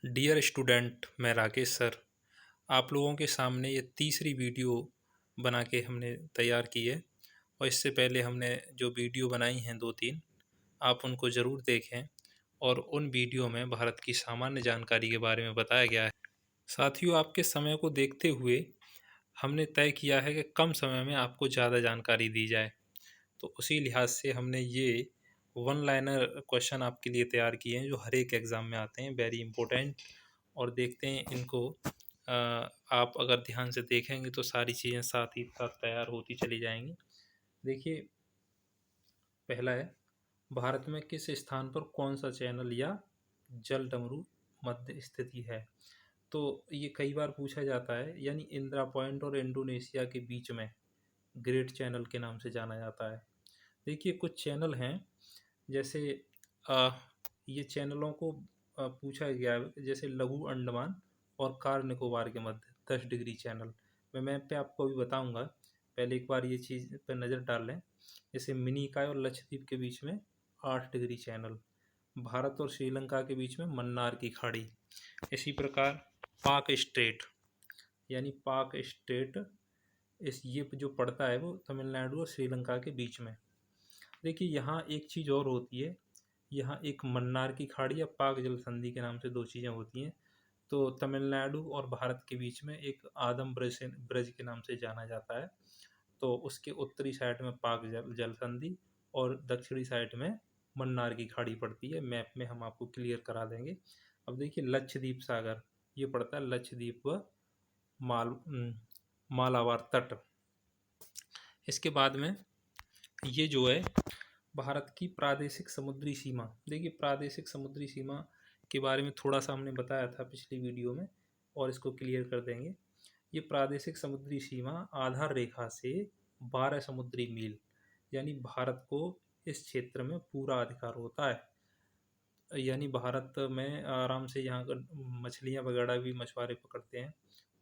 Dear student, मैं Rakesh sir आप लोगों के सामने ये तीसरी वीडियो बना के हमने तैयार की है। और इससे पहले हमने जो वीडियो बनाई हैं दो तीन, आप उनको ज़रूर देखें। और उन वीडियो में भारत की सामान्य जानकारी के बारे में बताया गया है। साथियों, आपके समय को देखते हुए हमने तय किया है कि कम समय में आपको ज़्यादा जानकारी दी जाए। तो उसी लिहाज से हमने ये वन लाइनर क्वेश्चन आपके लिए तैयार किए हैं जो हर एक एग्ज़ाम में आते हैं, वेरी इंपॉर्टेंट। और देखते हैं इनको आप अगर ध्यान से देखेंगे तो सारी चीज़ें साथ ही साथ तैयार होती चली जाएंगी। देखिए, पहला है, भारत में किस स्थान पर कौन सा चैनल या जल डमरू मध्य स्थिति है। तो ये कई बार पूछा जाता है, यानी इंदिरा पॉइंट और इंडोनेशिया के बीच में ग्रेट चैनल के नाम से जाना जाता है। देखिए, कुछ चैनल हैं, जैसे अ, ये चैनलों को पूछा गया है, जैसे लघु अंडमान और कार निकोबार के मध्य 10 डिग्री चैनल। मैं मैप पे आपको अभी बताऊंगा, पहले एक बार ये चीज़ पर नज़र डाल लें। जैसे मिनी इकाई और लक्षद्वीप के बीच में 8 डिग्री चैनल, भारत और श्रीलंका के बीच में मन्नार की खाड़ी। इसी प्रकार पाक स्ट्रेट, यानी पाक स्ट्रेट, इस ये जो पड़ता है वो तमिलनाडु और श्रीलंका के बीच में। देखिए, यहाँ एक चीज़ और होती है, यहाँ एक मन्नार की खाड़ी या पाक जल संधि के नाम से दो चीज़ें होती हैं। तो तमिलनाडु और भारत के बीच में एक आदम ब्रज के नाम से जाना जाता है। तो उसके उत्तरी साइड में पाक जल संधि और दक्षिणी साइड में मन्नार की खाड़ी पड़ती है। मैप में हम आपको क्लियर करा देंगे। अब देखिए, लक्षद्वीप सागर, ये पड़ता है लक्षद्वीप व मालाबार तट। इसके बाद में ये जो है भारत की प्रादेशिक समुद्री सीमा। देखिए, प्रादेशिक समुद्री सीमा के बारे में थोड़ा सा हमने बताया था पिछली वीडियो में, और इसको क्लियर कर देंगे। ये प्रादेशिक समुद्री सीमा आधार रेखा से 12 समुद्री मील, यानी भारत को इस क्षेत्र में पूरा अधिकार होता है। यानी भारत में आराम से यहाँ कर मछलियाँ वगैरह भी मछुआरे पकड़ते हैं,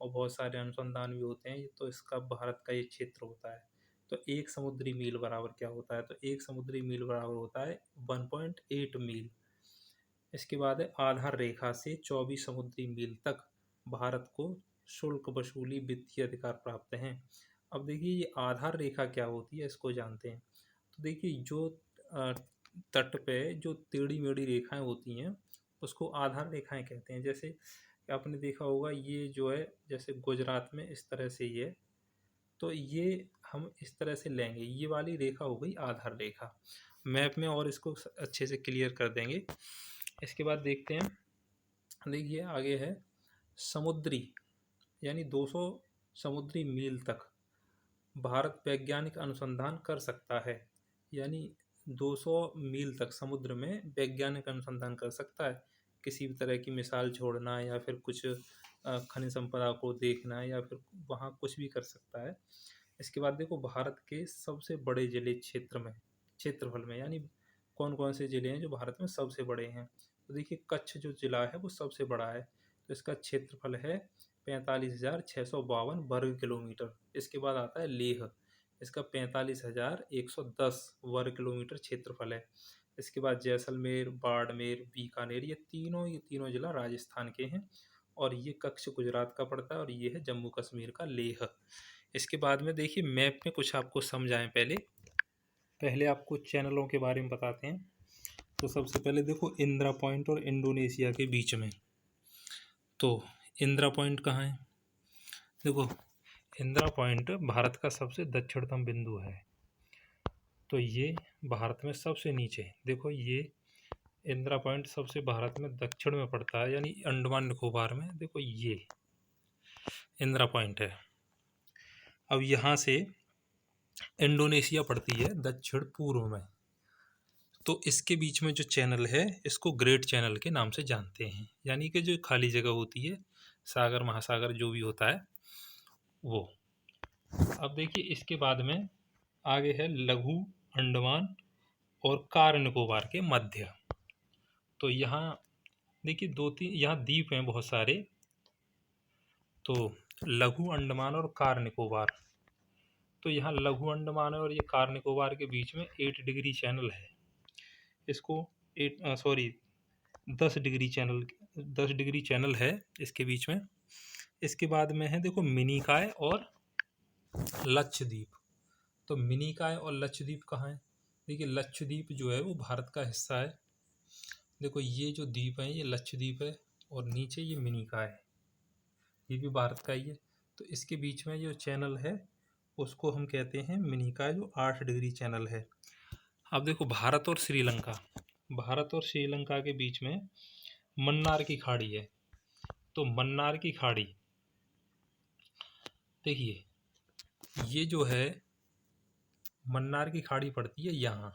और बहुत सारे अनुसंधान भी होते हैं। तो इसका भारत का ये क्षेत्र होता है। तो एक समुद्री मील बराबर क्या होता है, तो एक समुद्री मील बराबर होता है 1.8 मील। इसके बाद है, आधार रेखा से 24 समुद्री मील तक भारत को शुल्क वसूली वित्तीय अधिकार प्राप्त हैं। अब देखिए, ये आधार रेखा क्या होती है, इसको जानते हैं। तो देखिए, जो अ, तट पे जो टेढ़ी मेढ़ी रेखाएं होती हैं उसको आधार रेखाएं कहते हैं। जैसे आपने देखा होगा, ये जो है जैसे गुजरात में इस तरह से ये, तो ये हम इस तरह से लेंगे, ये वाली रेखा हो गई आधार रेखा। मैप में और इसको अच्छे से क्लियर कर देंगे। इसके बाद देखते हैं, देखिए आगे है समुद्री, यानी 200 समुद्री मील तक भारत वैज्ञानिक अनुसंधान कर सकता है। यानी 200 मील तक समुद्र में वैज्ञानिक अनुसंधान कर सकता है, किसी भी तरह की मिसाइल छोड़ना या फिर कुछ खनिज संपदा को देखना या फिर वहाँ कुछ भी कर सकता है। इसके बाद देखो, भारत के सबसे बड़े जिले क्षेत्रफल में, यानी कौन कौन से जिले हैं जो भारत में सबसे बड़े हैं। तो देखिए, कच्छ जो जिला है वो सबसे बड़ा है, तो इसका क्षेत्रफल है 45,652 वर्ग किलोमीटर। इसके बाद आता है लेह, इसका 45,110 वर्ग किलोमीटर क्षेत्रफल है। इसके बाद जैसलमेर, बाड़मेर, बीकानेर, ये तीनों जिला राजस्थान के हैं। और ये कच्छ गुजरात का पड़ता है, और ये है जम्मू कश्मीर का लेह। इसके बाद में देखिए, मैप में कुछ आपको समझाएं। पहले पहले आपको चैनलों के बारे में बताते हैं। तो सबसे पहले देखो, इंदिरा पॉइंट और इंडोनेशिया के बीच में, तो इंदिरा पॉइंट कहाँ है। देखो, इंदिरा पॉइंट भारत का सबसे दक्षिणतम बिंदु है। तो ये भारत में सबसे नीचे, देखो ये इंदिरा पॉइंट सबसे भारत में दक्षिण में पड़ता है, यानी अंडमान निकोबार में। देखो, ये इंदिरा पॉइंट है। अब यहाँ से इंडोनेशिया पड़ती है दक्षिण पूर्व में। तो इसके बीच में जो चैनल है इसको ग्रेट चैनल के नाम से जानते हैं, यानी कि जो खाली जगह होती है, सागर महासागर जो भी होता है वो। अब देखिए, इसके बाद में आगे है लघु अंडमान और कार निकोबार के मध्य। तो यहाँ देखिए, दो तीन यहाँ द्वीप हैं बहुत सारे। तो लघु अंडमान और कार निकोबार, तो यहाँ लघु अंडमान और ये कार निकोबार के बीच में 8 डिग्री चैनल है। इसको 10 डिग्री चैनल है इसके बीच में। इसके बाद में है देखो मिनिकॉय और लक्षद्वीप। तो मिनिकॉय और लक्षद्वीप कहाँ है? देखिए लक्षद्वीप जो है वो भारत का हिस्सा है। देखो ये जो द्वीप है ये लक्षद्वीप है और नीचे ये मिनिकॉय है, ये भी भारत का ही है। तो इसके बीच में जो चैनल है उसको हम कहते हैं मिनिकॉय, जो 8 डिग्री चैनल है। अब देखो भारत और श्रीलंका के बीच में मन्नार की खाड़ी है। तो मन्नार की खाड़ी देखिए ये जो है मन्नार की खाड़ी पड़ती है यहाँ,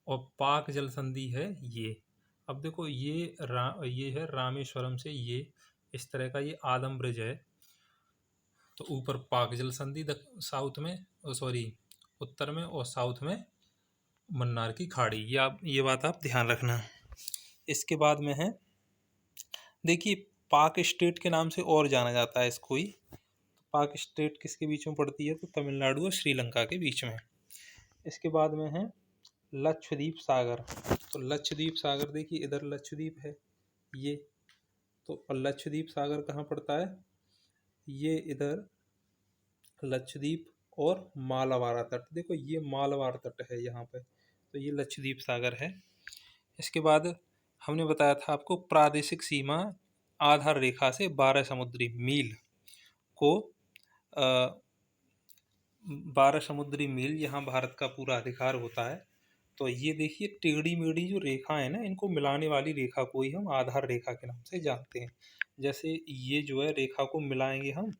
और पाक जल संधि है ये। अब देखो ये है रामेश्वरम से, ये इस तरह का ये आदम ब्रिज है। तो ऊपर पाक जल संधि साउथ में, सॉरी उत्तर में, और साउथ में मन्नार की खाड़ी। ये बात आप ध्यान रखना। इसके बाद में है देखिए पाक स्टेट के नाम से और जाना जाता है इसको ही। पाक स्टेट किसके बीच में पड़ती है? तो तमिलनाडु और श्रीलंका के बीच में। इसके बाद में है लक्षद्वीप सागर। तो लक्षद्वीप सागर देखिए इधर लक्षद्वीप है ये, तो लक्षद्वीप सागर कहाँ पड़ता है? ये इधर लक्षद्वीप और मालाबार तट, देखो ये मालाबार तट है यहाँ पे, तो ये लक्षद्वीप सागर है। इसके बाद हमने बताया था आपको प्रादेशिक सीमा आधार रेखा से 12 समुद्री मील को 12 समुद्री मील यहाँ भारत का पूरा अधिकार होता है। तो ये देखिए टेढ़ी मेढ़ी जो रेखा है ना, इनको मिलाने वाली रेखा को ही हम आधार रेखा के नाम से जानते हैं। जैसे ये जो है रेखा को मिलाएंगे हम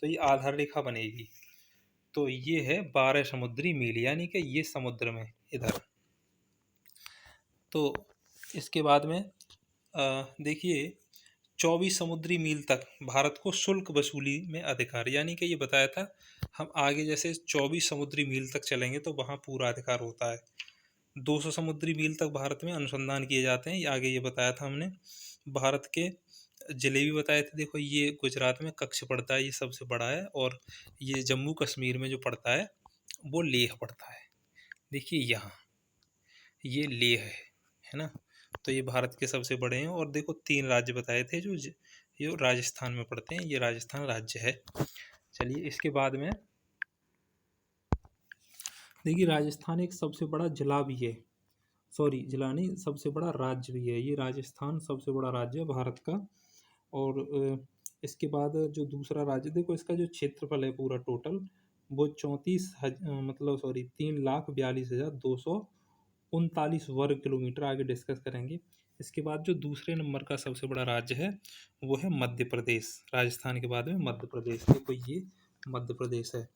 तो ये आधार रेखा बनेगी। तो ये है 12 समुद्री मील, यानी कि ये समुद्र में इधर। तो इसके बाद में देखिए 24 समुद्री मील तक भारत को शुल्क वसूली में अधिकार, यानी कि ये बताया था हम आगे जैसे 24 समुद्री मील तक चलेंगे तो वहाँ पूरा अधिकार होता है। 200 समुद्री मील तक भारत में अनुसंधान किए जाते हैं, ये आगे ये बताया था हमने। भारत के जिले भी बताए थे, देखो ये गुजरात में कच्छ पड़ता है, ये सबसे बड़ा है। और ये जम्मू कश्मीर में जो पड़ता है वो लेह पड़ता है। देखिए यहाँ ये लेह है ना, तो ये भारत के सबसे बड़े हैं। और देखो 3 राज्य बताए थे जो राजस्थान में पड़ते हैं, ये राजस्थान राज्य है। चलिए इसके बाद में देखिए राजस्थान एक सबसे बड़ा जिला भी है, सॉरी जिला नहीं, सबसे बड़ा राज्य भी है। ये राजस्थान सबसे बड़ा राज्य है भारत का। और इसके बाद जो दूसरा राज्य, देखो इसका जो क्षेत्रफल है पूरा टोटल वो 3,42,239 वर्ग किलोमीटर, आगे डिस्कस करेंगे। इसके बाद जो दूसरे नंबर का सबसे बड़ा राज्य है वो है मध्य प्रदेश। राजस्थान के बाद में मध्य प्रदेश, देखो ये मध्य प्रदेश है।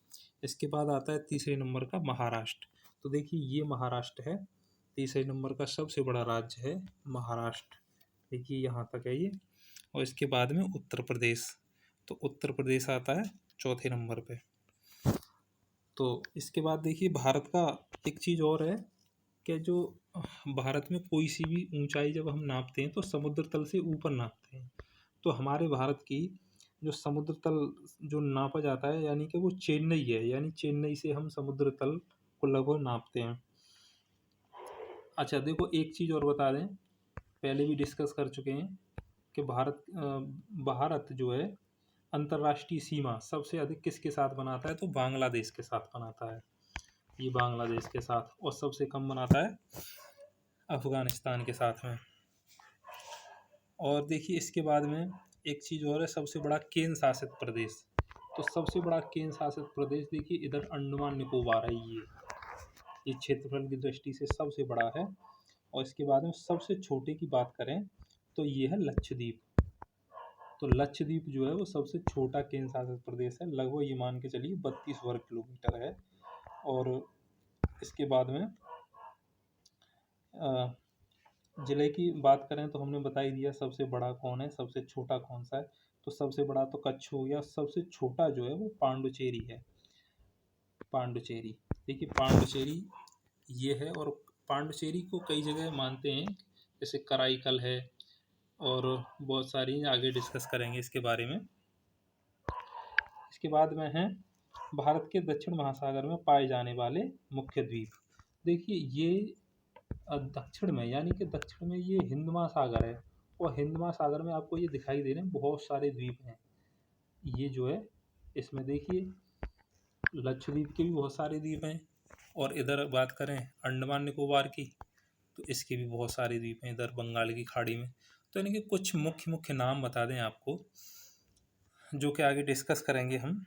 इसके बाद आता है तीसरे नंबर का महाराष्ट्र। तो देखिए ये महाराष्ट्र है, तीसरे नंबर का सबसे बड़ा राज्य है महाराष्ट्र, देखिए यहाँ तक है ये। और इसके बाद में उत्तर प्रदेश, तो उत्तर प्रदेश आता है चौथे नंबर पे। तो इसके बाद देखिए भारत का एक चीज़ और है कि जो भारत में कोई सी भी ऊंचाई जब हम नापते हैं तो समुद्र तल से ऊपर नापते हैं। तो हमारे भारत की जो समुद्र तल जो नापा जाता है यानी कि वो चेन्नई है, यानी चेन्नई से हम समुद्र तल को लगभग नापते हैं। अच्छा देखो एक चीज़ और बता दें, पहले भी डिस्कस कर चुके हैं कि भारत जो है अंतर्राष्ट्रीय सीमा सबसे अधिक किसके साथ बनाता है? तो बांग्लादेश के साथ बनाता है, ये बांग्लादेश के साथ। और सबसे कम बनाता है अफगानिस्तान के साथ में। और देखिए इसके बाद में एक चीज़ और है, सबसे बड़ा केंद्र शासित प्रदेश। तो सबसे बड़ा केंद्र शासित प्रदेश देखिए इधर अंडमान निकोबार है, ये क्षेत्रफल की दृष्टि से सबसे बड़ा है। और इसके बाद में सबसे छोटे की बात करें तो ये है लक्षद्वीप। तो लक्षद्वीप जो है वो सबसे छोटा केंद्र शासित प्रदेश है, लगभग ये मान के चलिए 32 वर्ग किलोमीटर है। और इसके बाद में जिले की बात करें तो हमने बता ही दिया सबसे बड़ा कौन है, सबसे छोटा कौन सा है। तो सबसे बड़ा तो कच्छ हो गया, सबसे छोटा जो है वो पांडुचेरी है, पांडुचेरी। देखिए पांडुचेरी ये है, और पांडुचेरी को कई जगह मानते हैं, जैसे कराईकल है और बहुत सारी, आगे डिस्कस करेंगे इसके बारे में। इसके बाद में है भारत के दक्षिण महासागर में पाए जाने वाले मुख्य द्वीप। देखिए ये दक्षिण में, यानी कि दक्षिण में ये हिंद महासागर है, और हिंद महासागर में आपको ये दिखाई दे रहे हैं बहुत सारे द्वीप हैं। ये जो है इसमें देखिए लक्षद्वीप के भी बहुत सारे द्वीप हैं, और इधर बात करें अंडमान निकोबार की तो इसके भी बहुत सारे द्वीप हैं इधर बंगाल की खाड़ी में। तो इनके कुछ मुख्य मुख्य नाम बता दें आपको, जो कि आगे डिस्कस करेंगे हम।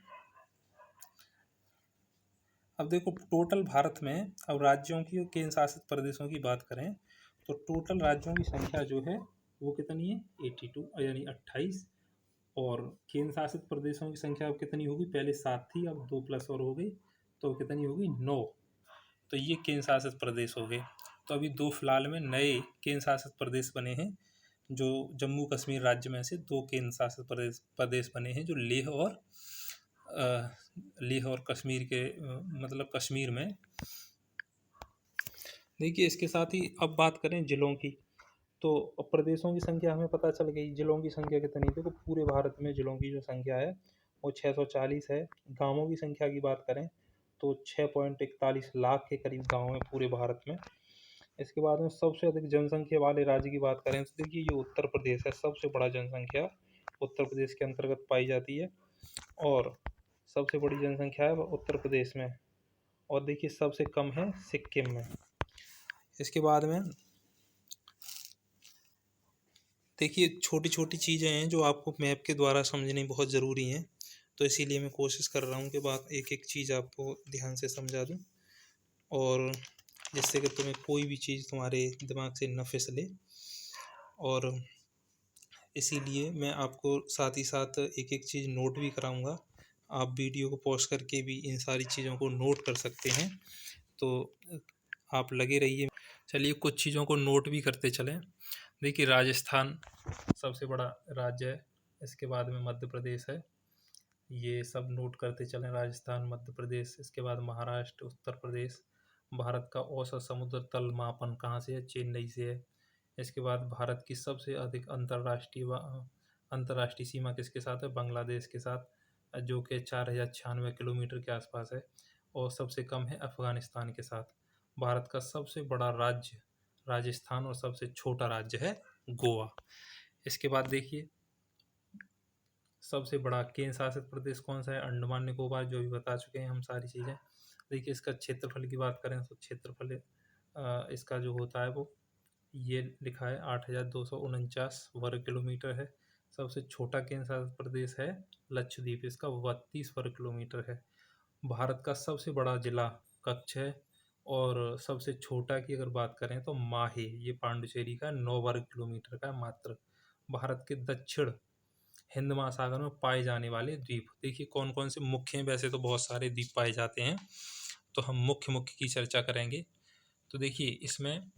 अब देखो टोटल भारत में, अब राज्यों की और केंद्र शासित प्रदेशों की बात करें तो टोटल राज्यों की संख्या जो है वो कितनी है 82, यानी 28। और केंद्र शासित प्रदेशों की संख्या अब कितनी होगी, पहले 7 थी अब 2 प्लस और हो गई, तो कितनी होगी 9। तो ये केंद्र शासित प्रदेश हो गए। तो अभी 2 फिलहाल में नए केंद्र शासित प्रदेश बने हैं, जो जम्मू कश्मीर राज्य में से 2 केंद्र शासित प्रदेश बने हैं, जो लेह और कश्मीर के मतलब कश्मीर में। देखिए इसके साथ ही अब बात करें जिलों की, तो प्रदेशों की संख्या हमें पता चल गई, जिलों की संख्या कितनी है। देखो पूरे भारत में जिलों की जो संख्या है वो 640 है। गांवों की संख्या की बात करें तो 6.41 लाख के करीब गांव हैं पूरे भारत में। इसके बाद में सबसे अधिक जनसंख्या वाले राज्य की बात करें तो देखिए ये उत्तर प्रदेश है, सबसे बड़ा जनसंख्या उत्तर प्रदेश के अंतर्गत पाई जाती है, और सबसे बड़ी जनसंख्या है वह उत्तर प्रदेश में, और देखिए सबसे कम है सिक्किम में। इसके बाद में देखिए छोटी छोटी चीज़ें हैं जो आपको मैप के द्वारा समझनी बहुत ज़रूरी हैं, तो इसीलिए मैं कोशिश कर रहा हूँ कि बात एक एक चीज़ आपको ध्यान से समझा दूँ, और जिससे कि तुम्हें कोई भी चीज़ तुम्हारे दिमाग से न फिसले। और इसीलिए मैं आपको साथ ही साथ एक एक चीज़ नोट भी कराऊंगा। आप वीडियो को पॉज करके भी इन सारी चीज़ों को नोट कर सकते हैं, तो आप लगे रहिए। चलिए कुछ चीज़ों को नोट भी करते चलें। देखिए राजस्थान सबसे बड़ा राज्य है, इसके बाद में मध्य प्रदेश है, ये सब नोट करते चलें, राजस्थान मध्य प्रदेश। इसके बाद महाराष्ट्र, उत्तर प्रदेश। भारत का औसत समुद्र तल मापन कहाँ से है, चेन्नई से है। इसके बाद भारत की सबसे अधिक अंतर्राष्ट्रीय सीमा किसके साथ है, बांग्लादेश के साथ, जो कि 4096 किलोमीटर के आसपास है, और सबसे कम है अफगानिस्तान के साथ। भारत का सबसे बड़ा राज्य राजस्थान और सबसे छोटा राज्य है गोवा। इसके बाद देखिए सबसे बड़ा केंद्र शासित प्रदेश कौन सा है, अंडमान निकोबार, जो भी बता चुके हैं हम सारी चीज़ें। देखिए इसका क्षेत्रफल की बात करें तो क्षेत्रफल इसका जो होता है वो ये लिखा है 8,249 वर्ग किलोमीटर है। सबसे छोटा केंद्र शासित प्रदेश है लक्षद्वीप, इसका 32 वर्ग किलोमीटर है। भारत का सबसे बड़ा जिला कच्छ है, और सबसे छोटा की अगर बात करें तो माहे, ये पांडुचेरी का 9 वर्ग किलोमीटर का मात्र। भारत के दक्षिण हिंद महासागर में पाए जाने वाले द्वीप देखिए कौन कौन से मुख्य हैं, वैसे तो बहुत सारे द्वीप पाए जाते हैं, तो हम मुख्य मुख्य की चर्चा करेंगे। तो देखिए इसमें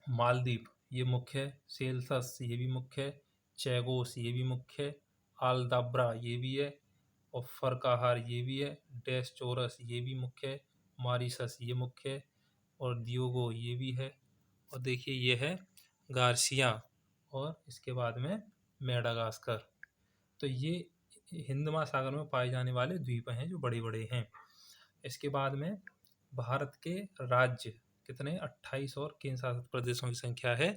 मालदीव ये मुख्य है, सेल्सस ये भी मुख्य है, चैगोस ये भी मुख्य है, आलदाब्रा ये भी है, और फरकाहार ये भी है, डेस्चोरस ये भी मुख्य है, मॉरिशस ये मुख्य है, और दियोगो ये भी है, और देखिए ये है गार्सिया, और इसके बाद में मेडागास्कर। तो ये हिंद महासागर में पाए जाने वाले द्वीप हैं जो बड़े बड़े हैं। इसके बाद में भारत के राज्य कितने 28, और केंद्र शासित प्रदेशों की संख्या है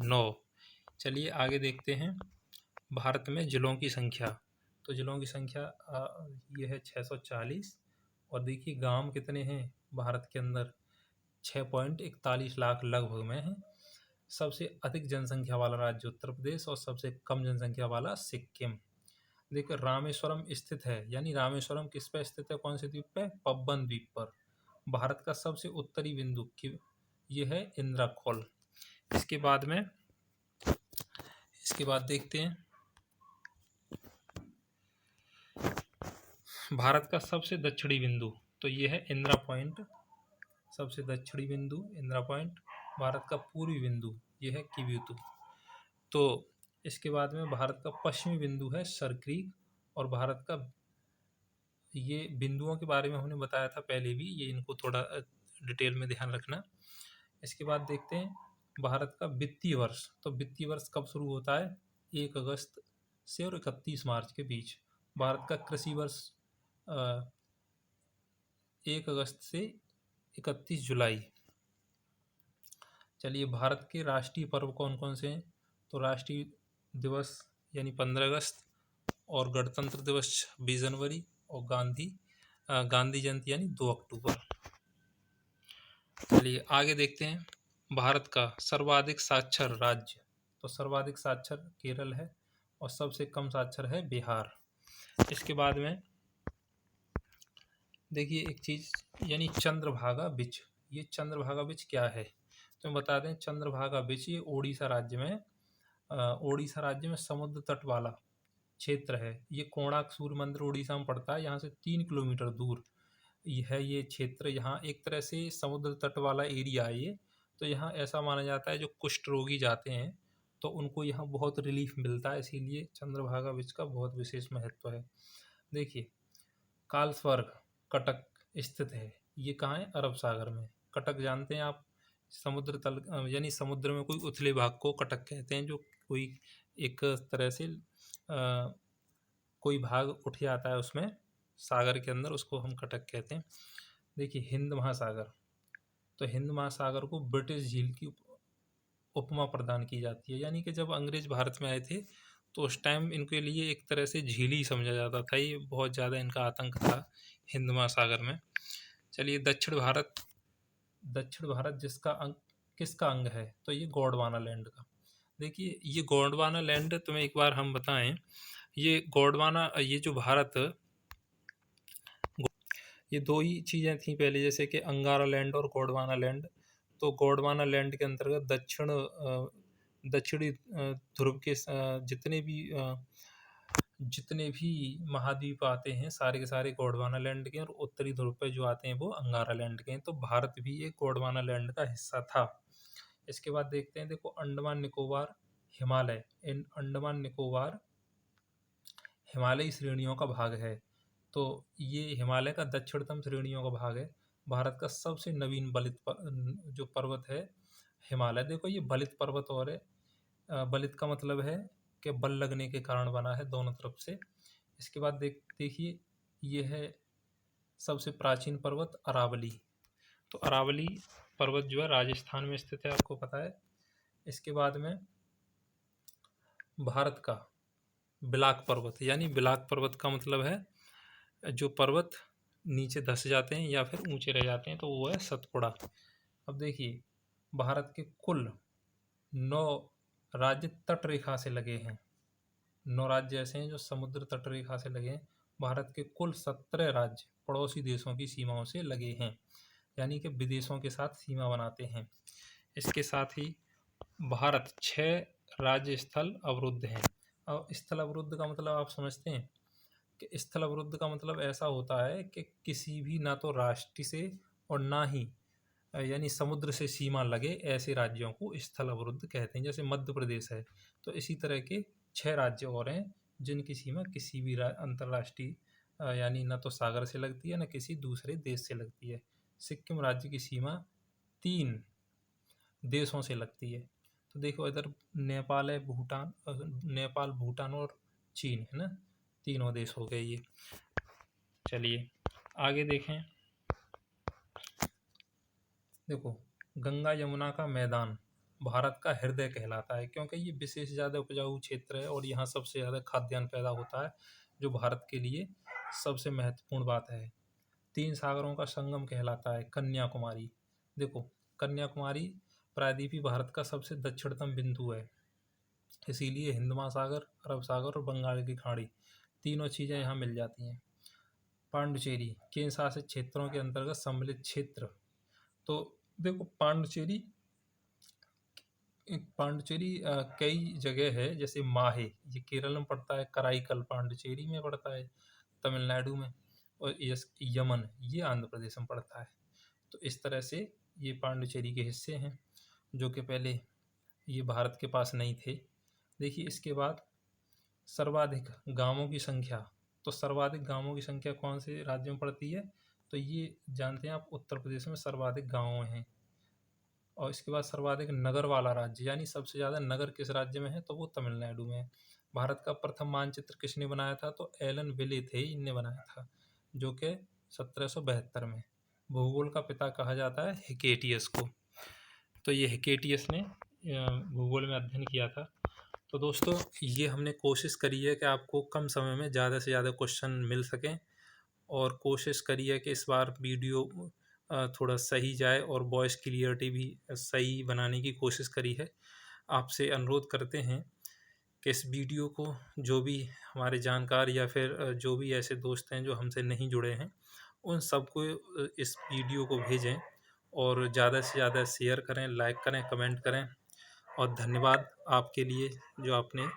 9। चलिए आगे देखते हैं भारत में जिलों की संख्या। तो जिलों की संख्या ये है 640, और देखिए गांव कितने हैं भारत के अंदर 6.41 लाख लगभग में है। सबसे अधिक जनसंख्या वाला राज्य उत्तर प्रदेश, और सबसे कम जनसंख्या वाला सिक्किम। देखिए रामेश्वरम स्थित है, यानी रामेश्वरम किस पे स्थित है, कौन से द्वीप पे, पब्बन द्वीप पर। भारत का सबसे उत्तरी बिंदु ये है इंद्रकोल। इसके बाद में इसके बाद देखते हैं भारत का सबसे दक्षिणी बिंदु, तो ये है इंदिरा पॉइंट। सबसे दक्षिणी बिंदु इंदिरा पॉइंट। भारत का पूर्वी बिंदु ये है किब्यूतु। तो इसके बाद में भारत का पश्चिमी बिंदु है सरक्रीक, और भारत का ये बिंदुओं के बारे में हमने बताया था पहले भी, ये इनको थोड़ा डिटेल में ध्यान रखना। इसके बाद देखते हैं भारत का वित्तीय वर्ष। तो वित्तीय वर्ष कब शुरू होता है, 1 अगस्त से और 31 मार्च के बीच। भारत का कृषि वर्ष 1 अगस्त से 31 जुलाई। चलिए, भारत के राष्ट्रीय पर्व कौन कौन से हैं? तो राष्ट्रीय दिवस यानी 15 अगस्त, और गणतंत्र दिवस 26 जनवरी, और गांधी जयंती यानी 2 अक्टूबर। चलिए आगे देखते हैं, भारत का सर्वाधिक साक्षर राज्य। तो सर्वाधिक साक्षर केरल है और सबसे कम साक्षर है बिहार। इसके बाद में देखिए एक चीज, यानी चंद्रभागा बिच। ये चंद्रभागा बिच क्या है? तो बता दें, चंद्रभागा बिच ये उड़ीसा राज्य में समुद्र तट वाला क्षेत्र है। ये कोणार्क सूर्य मंदिर उड़ीसा में पड़ता है, यहाँ से 3 किलोमीटर दूर है ये क्षेत्र। यहाँ एक तरह से समुद्र तट वाला एरिया है ये। तो यहाँ ऐसा माना जाता है जो कुष्ठ रोगी जाते हैं तो उनको यहाँ बहुत रिलीफ मिलता है, इसीलिए चंद्रभागा बिच का बहुत विशेष महत्व है। देखिए, कार्लसवर्ग कटक स्थित है। ये कहाँ है? अरब सागर में। कटक जानते हैं आप, समुद्र तल यानी समुद्र में कोई उथले भाग को कटक कहते हैं, जो कोई एक तरह से कोई भाग उठ जाता है उसमें सागर के अंदर, उसको हम कटक कहते हैं। देखिए, हिंद महासागर। तो हिंद महासागर को ब्रिटिश झील की उपमा प्रदान की जाती है, यानी कि जब अंग्रेज भारत में आए थे तो उस टाइम इनके लिए एक तरह से झील ही समझा जाता था। ये बहुत ज़्यादा इनका आतंक था हिंद महासागर में। चलिए, दक्षिण भारत किसका अंग है? तो ये गोंडवाना लैंड का। देखिए, ये गोंडवाना लैंड तुम्हें एक बार हम बताएं, ये गोंडवाना, ये जो भारत, ये दो ही चीज़ें थी पहले, जैसे कि अंगारा लैंड और गोंडवाना लैंड। तो गोंडवाना लैंड के अंतर्गत दक्षिणी ध्रुव के जितने भी महाद्वीप आते हैं सारे के सारे गोंडवाना लैंड के हैं, और उत्तरी ध्रुव पे जो आते हैं वो अंगारा लैंड के हैं। तो भारत भी एक गोंडवाना लैंड का हिस्सा था। इसके बाद देखते हैं, देखो, अंडमान निकोबार हिमालय। इन अंडमान निकोबार हिमालयी श्रेणियों का भाग है। तो ये हिमालय का दक्षिणतम श्रेणियों का भाग है। भारत का सबसे नवीन जो पर्वत है हिमालय। देखो, ये बलित पर्वत और है। बलित का मतलब है कि बल लगने के कारण बना है दोनों तरफ से। इसके बाद देखिए, ये है सबसे प्राचीन पर्वत अरावली। तो अरावली पर्वत जो है राजस्थान में स्थित है, आपको पता है। इसके बाद में भारत का बिलाक पर्वत, यानी बिलाक पर्वत का मतलब है जो पर्वत नीचे धस जाते हैं या फिर ऊंचे रह जाते हैं, तो वो है सतपुड़ा। अब देखिए, भारत के कुल 9 राज्य तट रेखा से लगे हैं। 9 राज्य ऐसे हैं जो समुद्र तट रेखा से लगे हैं। भारत के कुल 17 राज्य पड़ोसी देशों की सीमाओं से लगे हैं, यानी कि विदेशों के साथ सीमा बनाते हैं। इसके साथ ही भारत 6 राज्य स्थल अवरुद्ध हैं। अब स्थल अवरुद्ध का मतलब आप समझते हैं कि स्थल अवरुद्ध का मतलब ऐसा होता है कि किसी भी ना तो राष्ट्र से और ना ही यानी समुद्र से सीमा लगे ऐसे राज्यों को स्थल अवरुद्ध कहते हैं। जैसे मध्य प्रदेश है, तो इसी तरह के 6 राज्य और हैं जिनकी सीमा किसी भी अंतर्राष्ट्रीय यानी ना तो सागर से लगती है ना किसी दूसरे देश से लगती है। सिक्किम राज्य की सीमा 3 देशों से लगती है। तो देखो, इधर नेपाल है, नेपाल, भूटान और चीन है ना, तीनों देश हो गए ये। चलिए आगे देखें, देखो, गंगा यमुना का मैदान भारत का हृदय कहलाता है, क्योंकि ये विशेष ज़्यादा उपजाऊ क्षेत्र है और यहाँ सबसे ज़्यादा खाद्यान्न पैदा होता है, जो भारत के लिए सबसे महत्वपूर्ण बात है। 3 सागरों का संगम कहलाता है कन्याकुमारी। देखो, कन्याकुमारी प्रायद्वीपीय भारत का सबसे दक्षिणतम बिंदु है, इसीलिए हिंद महासागर, अरब सागर और बंगाल की खाड़ी तीनों चीज़ें यहाँ मिल जाती हैं। पांडुचेरी केंद्र शासित क्षेत्रों के अंतर्गत सम्मिलित क्षेत्र। तो देखो, पांडुचेरी कई जगह है, जैसे माहे, ये केरल में पड़ता है, कराईकल पांडुचेरी में पड़ता है तमिलनाडु में, और यमन ये आंध्र प्रदेश में पड़ता है। तो इस तरह से ये पांडुचेरी के हिस्से हैं जो कि पहले ये भारत के पास नहीं थे। देखिए, इसके बाद सर्वाधिक गांवों की संख्या। तो सर्वाधिक गांवों की संख्या कौन से राज्य में पड़ती है? तो ये जानते हैं आप, उत्तर प्रदेश में सर्वाधिक गांव हैं। और इसके बाद सर्वाधिक नगर वाला राज्य, यानी सबसे ज़्यादा नगर किस राज्य में है? तो वो तमिलनाडु में है। भारत का प्रथम मानचित्र किसने बनाया था? तो एलन विले थे, इनने बनाया था, जो कि 1772 में। भूगोल का पिता कहा जाता है हिकेटियस को। तो ये हेकेटियस ने भूगोल में अध्ययन किया था। तो दोस्तों ये हमने कोशिश करी है कि आपको कम समय में ज़्यादा से ज़्यादा क्वेश्चन मिल सकें, और कोशिश करी है कि इस बार वीडियो थोड़ा सही जाए और वॉइस क्लियरिटी भी सही बनाने की कोशिश करी है। आपसे अनुरोध करते हैं कि इस वीडियो को जो भी हमारे जानकार या फिर जो भी ऐसे दोस्त हैं जो हमसे नहीं जुड़े हैं, उन सबको इस वीडियो को भेजें और ज़्यादा से ज़्यादा शेयर करें, लाइक करें, कमेंट करें। और धन्यवाद आपके लिए जो आपने